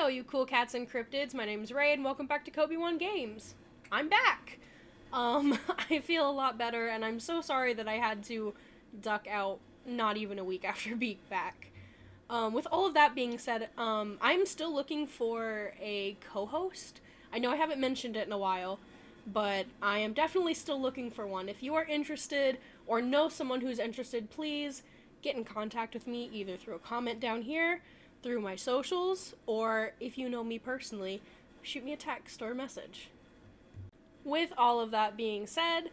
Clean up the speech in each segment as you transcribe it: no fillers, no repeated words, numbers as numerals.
all you cool cats and cryptids, my name's Ray, and welcome back to Cobi-wan Games. I'm back! I feel a lot better, and I'm so sorry that I had to duck out not even a week after being back. With all of that being said, I'm still looking for a co-host. I know I haven't mentioned it in a while, but I am definitely still looking for one. If you are interested, or know someone who's interested, please get in contact with me, either through a comment down here, through my socials, or if you know me personally, shoot me a text or a message. With all of that being said,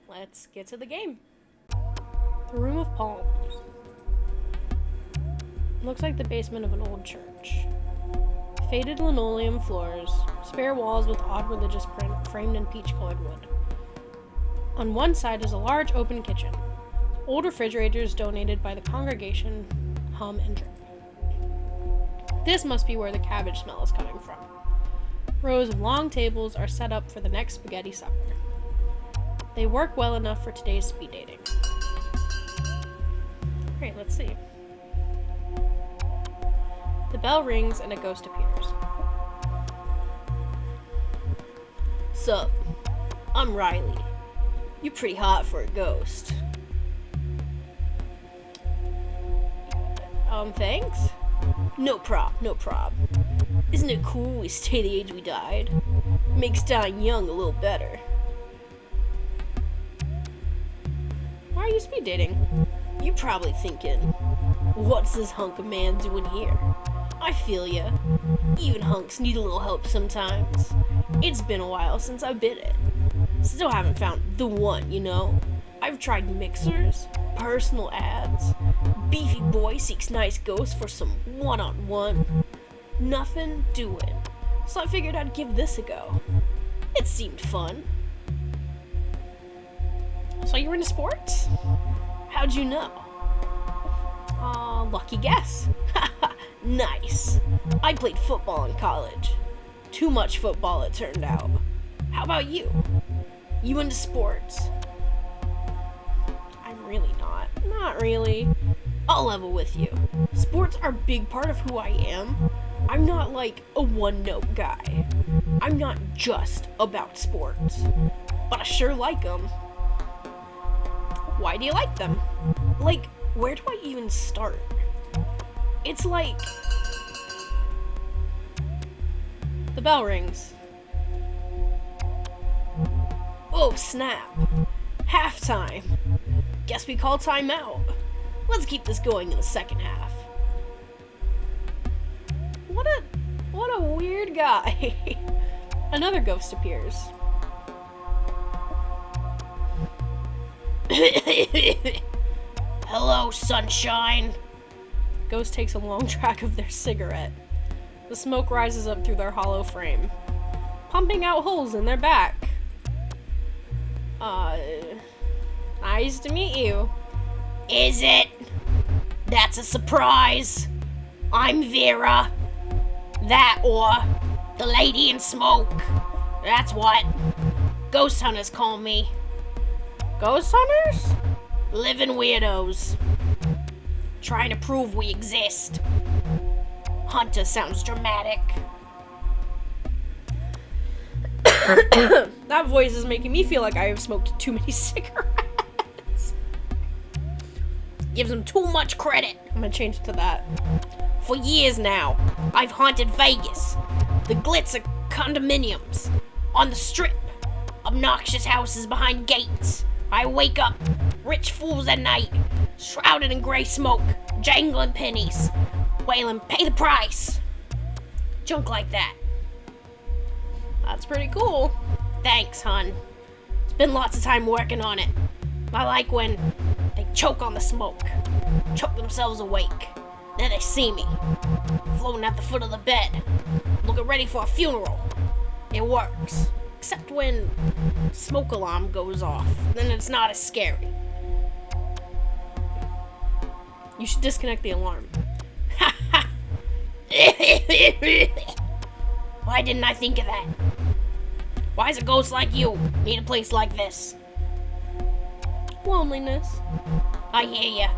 let's get to the game. The Room of Palms. Looks like the basement of an old church. Faded linoleum floors, spare walls with odd religious print framed in peach-colored wood. On one side is a large open kitchen. Old refrigerators donated by the congregation hum and drip. This must be where the cabbage smell is coming from. Rows of long tables are set up for the next spaghetti supper. They work well enough for today's speed dating. Great, let's see. The bell rings and a ghost appears. Sup? I'm Riley. You pretty hot for a ghost. Thanks? No prob. Isn't it cool we stay the age we died? Makes dying young a little better. Why are you speed dating? You're probably thinking, what's this hunk of man doing here? I feel ya. Even hunks need a little help sometimes. It's been a while since I bit it. Still haven't found the one, you know? I've tried mixers, personal ads, beefy boy seeks nice ghosts for some one-on-one. Nothing doing. So I figured I'd give this a go. It seemed fun. So you're into sports? How'd you know? Lucky guess. Nice. I played football in college. Too much football, it turned out. How about you? You into sports? I'm really not. Not really. I'll level with you. Sports are a big part of who I am. I'm not like a one-note guy. I'm not just about sports. But I sure like them. Why do you like them? Like, where do I even start? It's like... The bell rings. Oh, snap. Halftime. Guess we call timeout. Let's keep this going in the second half. What a weird guy. Another ghost appears. Hello, sunshine. Ghost takes a long track of their cigarette. The smoke rises up through their hollow frame, pumping out holes in their back. Nice to meet you. Is it? That's a surprise. I'm Vera. That or the lady in smoke. That's what ghost hunters call me. Ghost hunters? Living weirdos. Trying to prove we exist. Hunter sounds dramatic. That voice is making me feel like I have smoked too many cigarettes. Gives them too much credit. I'm gonna change it to that. For years now, I've haunted Vegas. The glitz of condominiums. On the strip. Obnoxious houses behind gates. I wake up, rich fools at night, shrouded in gray smoke, jangling pennies, wailing, pay the price. Junk like that. That's pretty cool. Thanks, hun. It's been lots of time working on it. I like when they choke on the smoke, choke themselves awake. Then they see me, floating at the foot of the bed, looking ready for a funeral. It works. Except when smoke alarm goes off, then it's not as scary. You should disconnect the alarm. Why didn't I think of that? Why does a ghost like you need a place like this? Loneliness. I hear ya.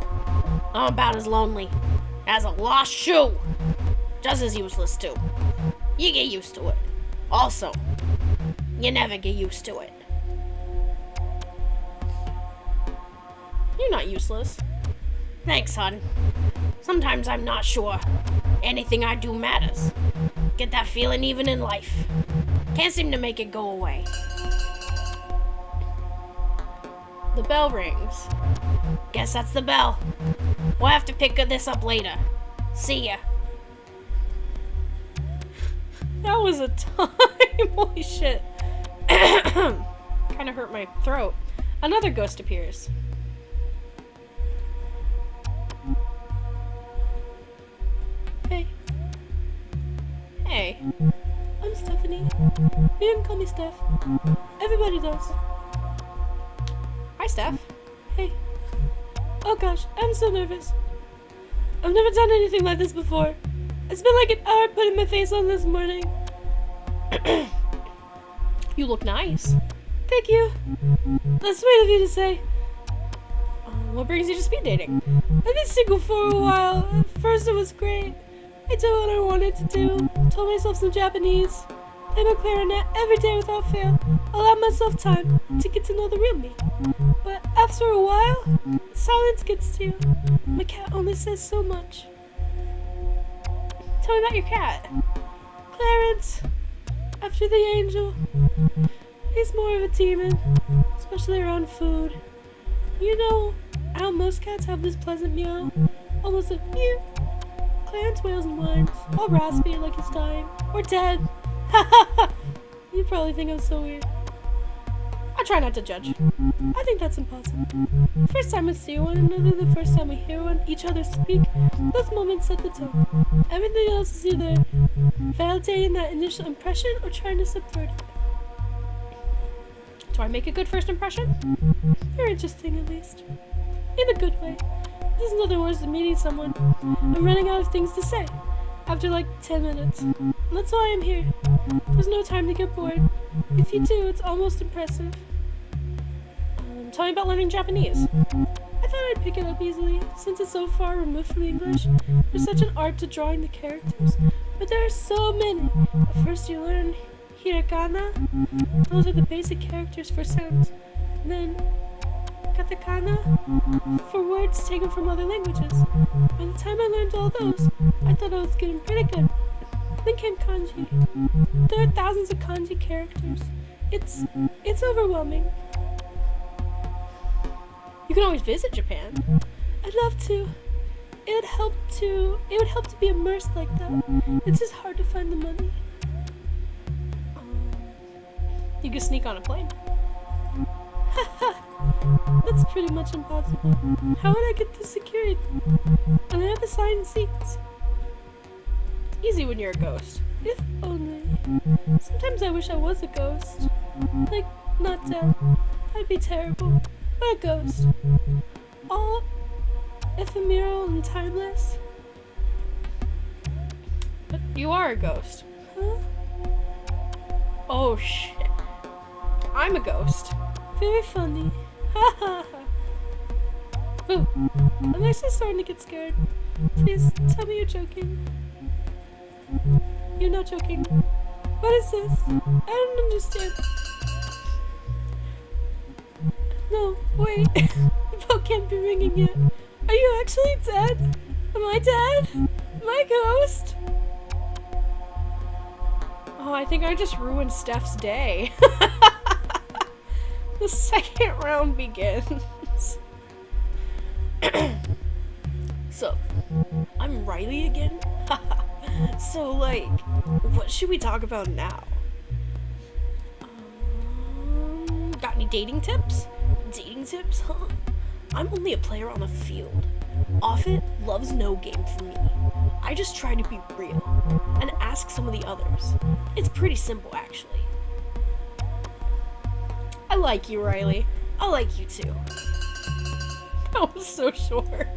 I'm about as lonely as a lost shoe. Just as useless, too. You get used to it. Also, you never get used to it. You're not useless. Thanks, hon. Sometimes I'm not sure anything I do matters. Get that feeling even in life. Can't seem to make it go away. The bell rings. Guess that's the bell. We'll have to pick this up later. See ya. That was a time. Holy shit. Kind of hurt my throat. Another ghost appears. Hey. Hey. I'm Stephanie. You can call me Steph. Everybody does. Hi, Steph. Hey. Oh gosh, I'm so nervous. I've never done anything like this before. I spent like an hour putting my face on this morning. You look nice. Thank you. That's sweet of you to say. What brings you to speed dating? I've been single for a while. At first it was great. I did what I wanted to do. Told myself some Japanese. Played my clarinet every day without fail. Allowed myself time to get to know the real me. But after a while, silence gets to you. My cat only says so much. Tell me about your cat. Clarence, after the angel, he's more of a demon, especially around food. You know how most cats have this pleasant meow, almost a mew. Clarence wails and whines, all raspy like he's dying, or dead. Ha ha ha! You probably think I'm so weird. I try not to judge. I think that's impossible. First time we see one another, the first time we hear each other speak, those moments set the tone. Everything else is either validating that initial impression or trying to subvert it. Do I make a good first impression? You're interesting, at least. In a good way. There's nothing worse than meeting someone and running out of things to say after like 10 minutes. That's why I'm here. There's no time to get bored. If you do, it's almost impressive. Tell me about learning Japanese. I thought I'd pick it up easily, since it's so far removed from English. There's such an art to drawing the characters, but there are so many. At first you learn hiragana. Those are the basic characters for sounds. And then katakana for words taken from other languages. By the time I learned all those, I thought I was getting pretty good. Then came kanji. There are thousands of kanji characters. It's overwhelming. You can always visit Japan. I'd love to. It would help to be immersed like that. It's just hard to find the money. You could sneak on a plane. That's pretty much impossible. How would I get the security? And I have assigned seats. It's easy when you're a ghost. If only. Sometimes I wish I was a ghost. Like, not dead. That'd be terrible. But a ghost. All ephemeral and timeless. But you are a ghost. Huh? Oh shit. I'm a ghost. Very funny. Ha ha ha. Oh, I'm actually starting to get scared. Please tell me you're joking. You're not joking. What is this? I don't understand. No, wait. The bell can't be ringing yet. Are you actually dead? Am I dead? Am I a ghost? Oh, I think I just ruined Steph's day. The second round begins. So, I'm Riley again? So, like, what should we talk about now? Got any dating tips? Dating tips, huh? I'm only a player on the field. Offit loves no game for me. I just try to be real and ask some of the others. It's pretty simple, actually. I like you, Riley. I like you too. That was so short.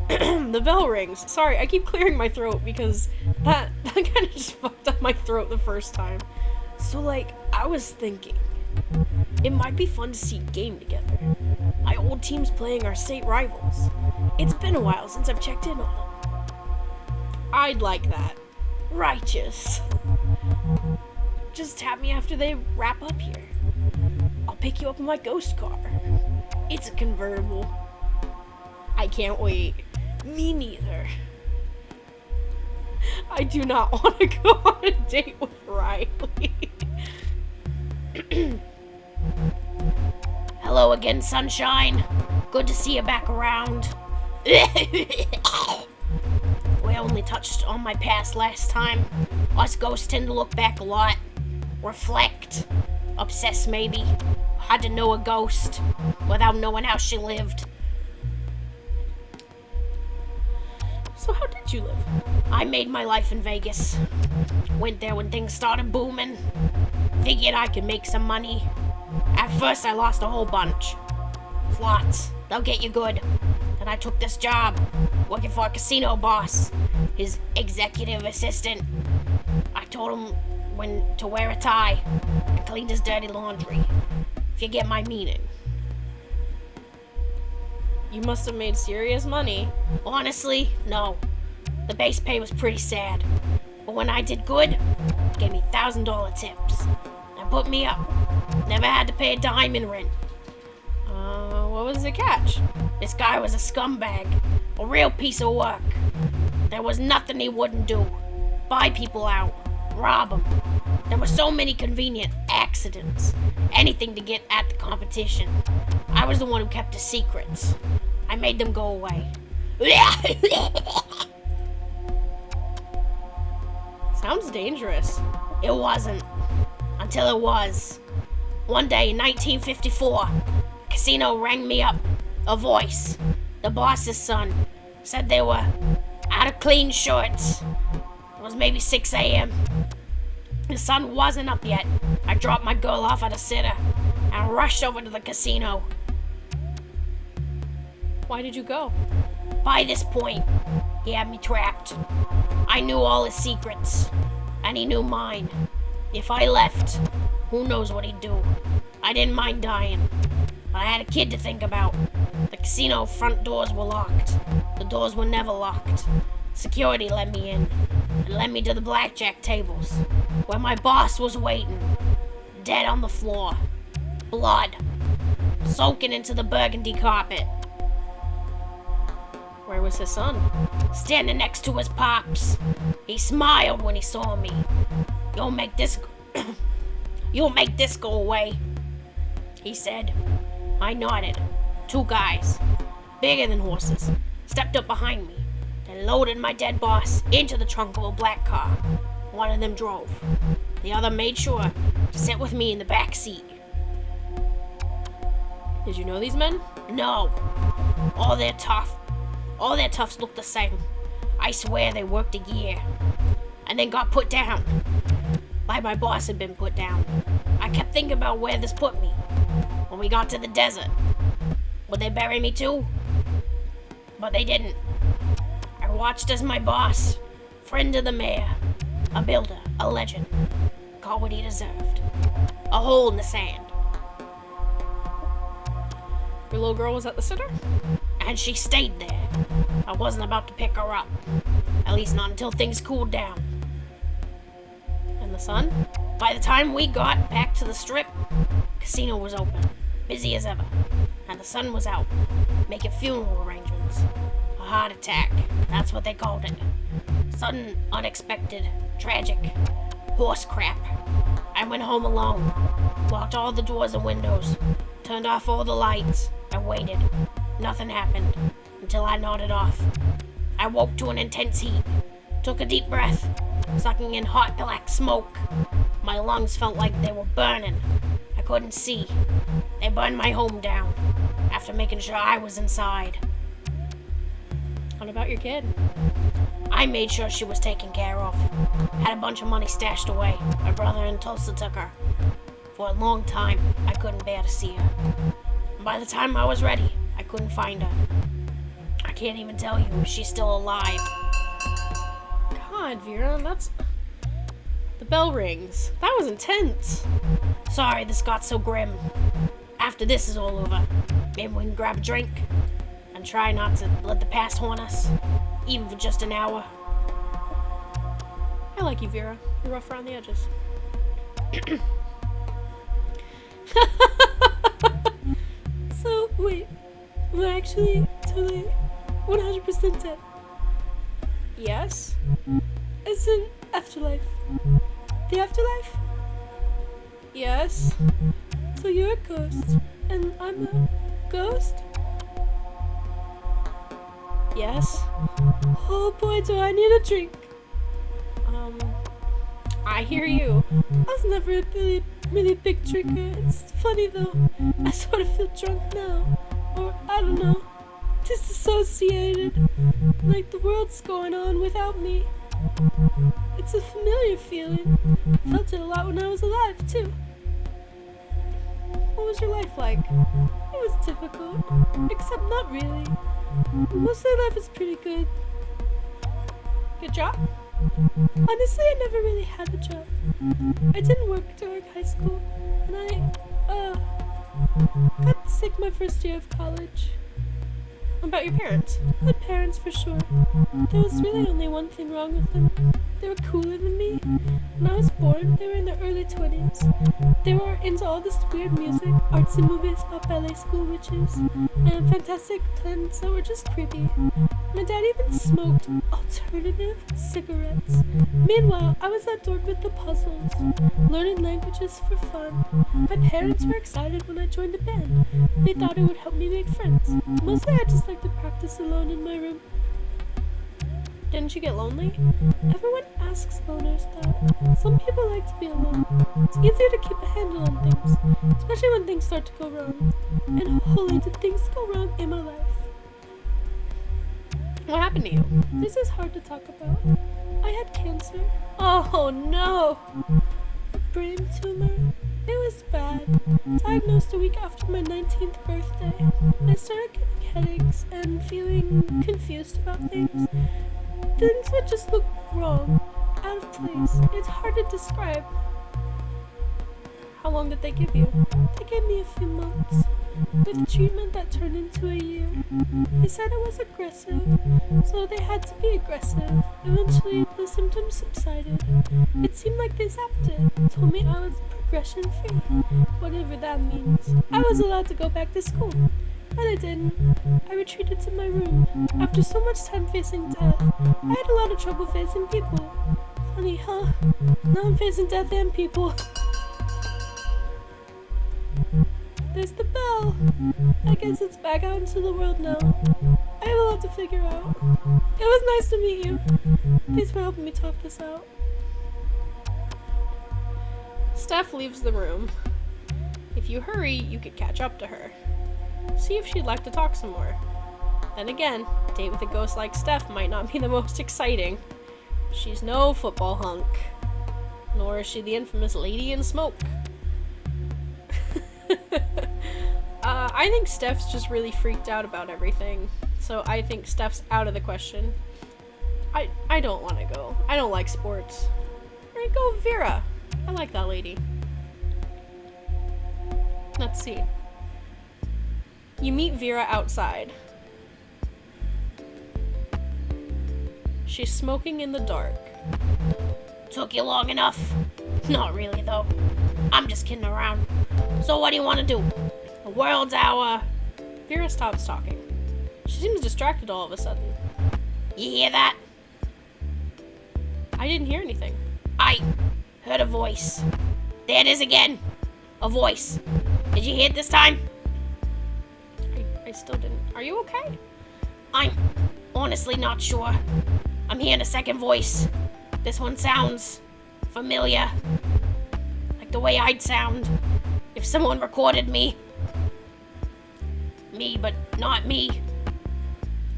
The bell rings. Sorry, I keep clearing my throat because that kind of just fucked up my throat the first time. So, like, I was thinking, it might be fun to see a game together. My old team's playing our state rivals. It's been a while since I've checked in on them. I'd like that. Righteous. Just tap me after they wrap up here. I'll pick you up in my ghost car. It's a convertible. I can't wait. Me neither. I do not want to go on a date with Riley. Hello again, sunshine. Good to see you back around. We only touched on my past last time. Us ghosts tend to look back a lot. Reflect. Obsess, maybe. Hard to know a ghost without knowing how she lived. So how did you live? I made my life in Vegas. Went there when things started booming. Figured I could make some money. At first I lost a whole bunch. Slots, they'll get you good. Then I took this job, working for a casino boss, his executive assistant. I told him when to wear a tie and cleaned his dirty laundry. If you get my meaning. You must have made serious money. Honestly, no. The base pay was pretty sad. But when I did good, gave me $1,000 tips. And put me up. Never had to pay a dime in rent. What was the catch? This guy was a scumbag. A real piece of work. There was nothing he wouldn't do. Buy people out. Rob them. There were so many convenient accidents. Anything to get at the competition. I was the one who kept his secrets. I made them go away. Sounds dangerous. It wasn't. Until it was. One day in 1954, a casino rang me up. A voice. The boss's son. Said they were out of clean shorts. It was maybe 6 a.m. The sun wasn't up yet. I dropped my girl off at a sitter and rushed over to the casino. Why did you go? By this point, he had me trapped. I knew all his secrets, and he knew mine. If I left, who knows what he'd do. I didn't mind dying, but I had a kid to think about. The casino front doors were locked. The doors were never locked. Security let me in, and led me to the blackjack tables, where my boss was waiting, dead on the floor. Blood, soaking into the burgundy carpet. Where was his son? Standing next to his pops. He smiled when he saw me. You'll make this go away, he said. I nodded. 2 guys, bigger than horses, stepped up behind me and loaded my dead boss into the trunk of a black car. One of them drove. The other made sure to sit with me in the back seat. Did you know these men? No. All their toughs looked the same. I swear they worked a year. And then got put down. Like my boss had been put down. I kept thinking about where this put me. When we got to the desert. Would they bury me too? But they didn't. I watched as my boss, friend of the mayor, a builder, a legend, got what he deserved. A hole in the sand. Your little girl was at the sitter? And she stayed there. I wasn't about to pick her up. At least not until things cooled down. And the son? By the time we got back to the strip, casino was open, busy as ever. And the sun was out, making funeral arrangements. A heart attack, that's what they called it. Sudden, unexpected, tragic, horse crap. I went home alone, locked all the doors and windows, turned off all the lights, and waited. Nothing happened until I nodded off. I woke to an intense heat, took a deep breath, sucking in hot black smoke. My lungs felt like they were burning. I couldn't see. They burned my home down after making sure I was inside. What about your kid? I made sure she was taken care of. Had a bunch of money stashed away. My brother in Tulsa took her. For a long time, I couldn't bear to see her. And by the time I was ready, I couldn't find her. I can't even tell you if she's still alive. God, Vera, that's... The bell rings. That was intense. Sorry this got so grim. After this is all over, maybe we can grab a drink and try not to let the past haunt us, even for just an hour. like you, Vera. You're rough around the edges. So, wait. Am I actually totally 100% dead? Yes? As in afterlife. The afterlife? Yes? So you're a ghost, and I'm a ghost? Yes? Oh boy, do I need a drink. I hear you. I was never a really big drinker. It's funny though. I sort of feel drunk now. Or, I don't know. Disassociated. Like the world's going on without me. It's a familiar feeling. Felt it a lot when I was alive, too. What was your life like? It was difficult. Except not really. Most of my life was pretty good. Good job? Honestly, I never really had a job. I didn't work during high school, and I got sick my first year of college. What about your parents? Good parents for sure. There was really only one thing wrong with them. They were cooler than me. When I was born, they were in their early 20s. They were into all this weird music, artsy movies about ballet school witches, and fantastic plans that were just creepy. My dad even smoked alternative cigarettes. Meanwhile, I was that dork with the puzzles, learning languages for fun. My parents were excited when I joined a band. They thought it would help me make friends. Mostly I just like to practice alone in my room. Didn't you get lonely? Everyone asks loners that. Some people like to be alone. It's easier to keep a handle on things, especially when things start to go wrong. And holy, did things go wrong in my life. What happened to you? This is hard to talk about. I had cancer. Oh no! A brain tumor. It was bad. Diagnosed a week after my 19th birthday. I started getting headaches and feeling confused about things. Things would just look wrong, out of place. It's hard to describe. How long did they give you? They gave me a few months, with treatment that turned into a year. They said I was aggressive, so they had to be aggressive. Eventually, the symptoms subsided. It seemed like they zapped it, told me I was progression-free, whatever that means. I was allowed to go back to school. But I didn't. I retreated to my room. After so much time facing death, I had a lot of trouble facing people. Funny, huh? Now I'm facing death and people. There's the bell. I guess it's back out into the world now. I have a lot to figure out. It was nice to meet you. Thanks for helping me talk this out. Steph leaves the room. If you hurry, you could catch up to her. See if she'd like to talk some more. Then again, a date with a ghost like Steph might not be the most exciting. She's no football hunk. Nor is she the infamous lady in smoke. I think Steph's just really freaked out about everything. So I think Steph's out of the question. I don't want to go. I don't like sports. Alright, go Vera. I like that lady. Let's see. You meet Vera outside. She's smoking in the dark. Took you long enough? Not really, though. I'm just kidding around. So what do you want to do? The world's our... Vera stops talking. She seems distracted all of a sudden. You hear that? I didn't hear anything. I heard a voice. There it is again. A voice. Did you hear it this time? I still didn't. Are you okay? I'm honestly not sure. I'm hearing a second voice. This one sounds familiar. Like the way I'd sound if someone recorded me. Me, but not me.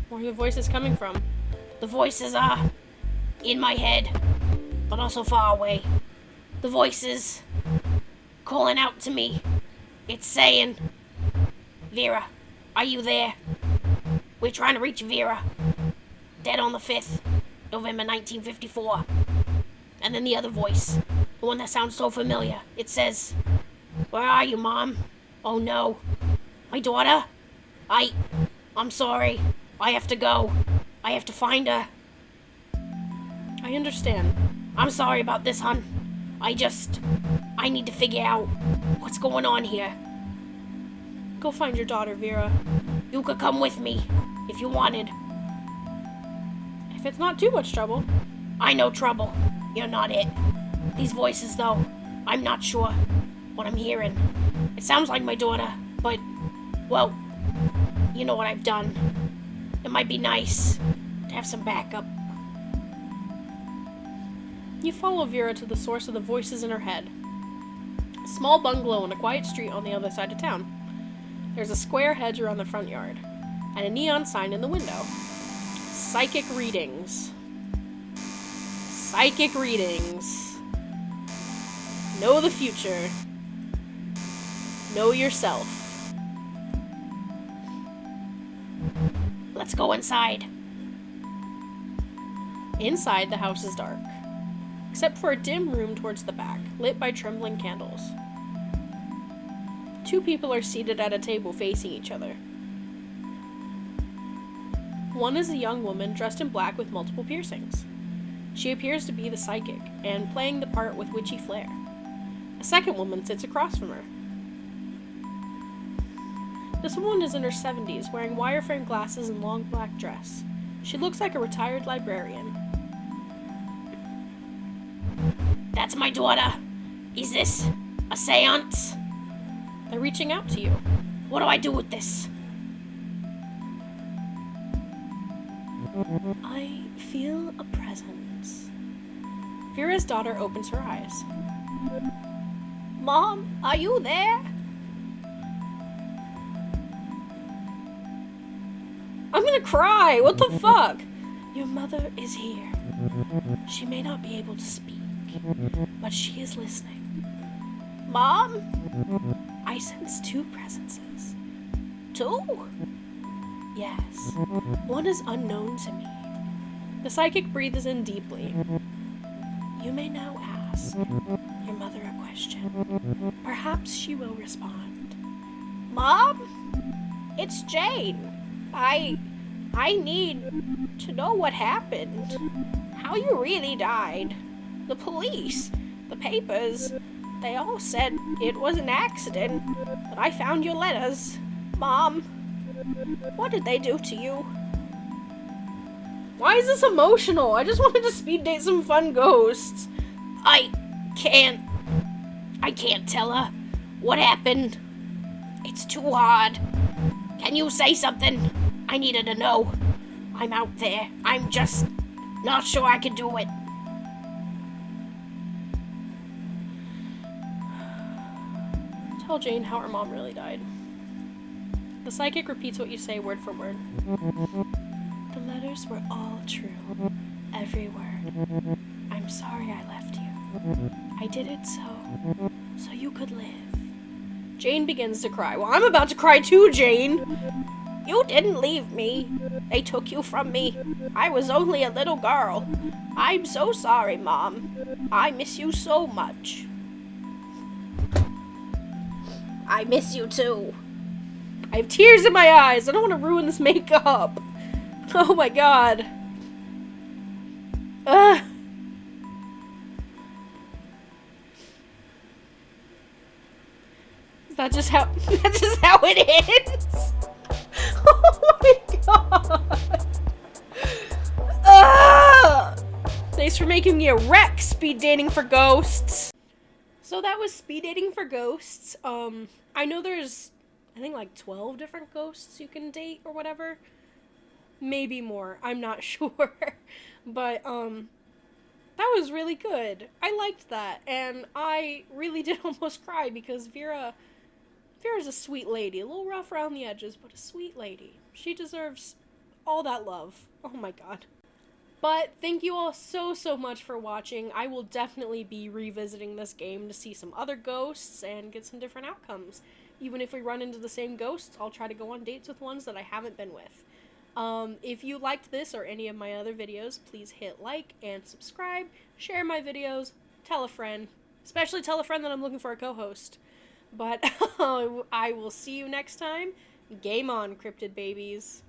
Where are the voices coming from? The voices are in my head, but also far away. The voices calling out to me. It's saying, Vera, are you there? We're trying to reach Vera. Dead on the 5th, November 1954. And then the other voice, the one that sounds so familiar. It says, where are you, Mom? Oh no. My daughter? I'm sorry. I have to go. I have to find her. I understand. I'm sorry about this, hon. I need to figure out what's going on here. Go find your daughter, Vera. You could come with me if you wanted. If it's not too much trouble. I know trouble. You're not it. These voices, though, I'm not sure what I'm hearing. It sounds like my daughter, but, well, you know what I've done. It might be nice to have some backup. You follow Vera to the source of the voices in her head. A small bungalow on a quiet street on the other side of town. There's a square hedge around the front yard, and a neon sign in the window. Psychic readings. Psychic readings. Know the future. Know yourself. Let's go inside. Inside, the house is dark, except for a dim room towards the back, lit by trembling candles. Two people are seated at a table facing each other. One is a young woman dressed in black with multiple piercings. She appears to be the psychic, and playing the part with witchy flair. A second woman sits across from her. This woman is in her 70s, wearing wireframe glasses and long black dress. She looks like a retired librarian. That's my daughter. Is this a seance? They're reaching out to you. What do I do with this? I feel a presence. Vera's daughter opens her eyes. Mom, are you there? I'm gonna cry! What the fuck? Your mother is here. She may not be able to speak, but she is listening. Mom? I sense two presences. Two? Yes. One is unknown to me. The psychic breathes in deeply. You may now ask your mother a question. Perhaps she will respond. Mom? It's Jane. I need to know what happened. How you really died. The police, the papers, they all said it was an accident, but I found your letters. Mom, what did they do to you? Why is this emotional? I just wanted to speed date some fun ghosts. I can't tell her what happened. It's too hard. Can you say something? I needed to know. I'm out there. I'm just not sure I can do it. Tell Jane how her mom really died. The psychic repeats what you say word for word. The letters were all true. Every word. I'm sorry I left you. I did it so you could live. Jane begins to cry. Well, I'm about to cry too, Jane! You didn't leave me. They took you from me. I was only a little girl. I'm so sorry, Mom. I miss you so much. I miss you too. I have tears in my eyes. I don't want to ruin this makeup. Oh my god. Ugh. That's just how it is. Oh my god. Thanks for making me a wreck, speed dating for ghosts. So that was speed dating for ghosts. I know there's, I think like 12 different ghosts you can date or whatever. Maybe more. I'm not sure. But that was really good. I liked that, and I really did almost cry because Vera's a sweet lady. A little rough around the edges, but a sweet lady. She deserves all that love. Oh my god. But thank you all so much for watching. I will definitely be revisiting this game to see some other ghosts and get some different outcomes. Even if we run into the same ghosts, I'll try to go on dates with ones that I haven't been with. If you liked this or any of my other videos, please hit like and subscribe, share my videos, tell a friend, especially tell a friend that I'm looking for a co-host. But I will see you next time. Game on, cryptid babies.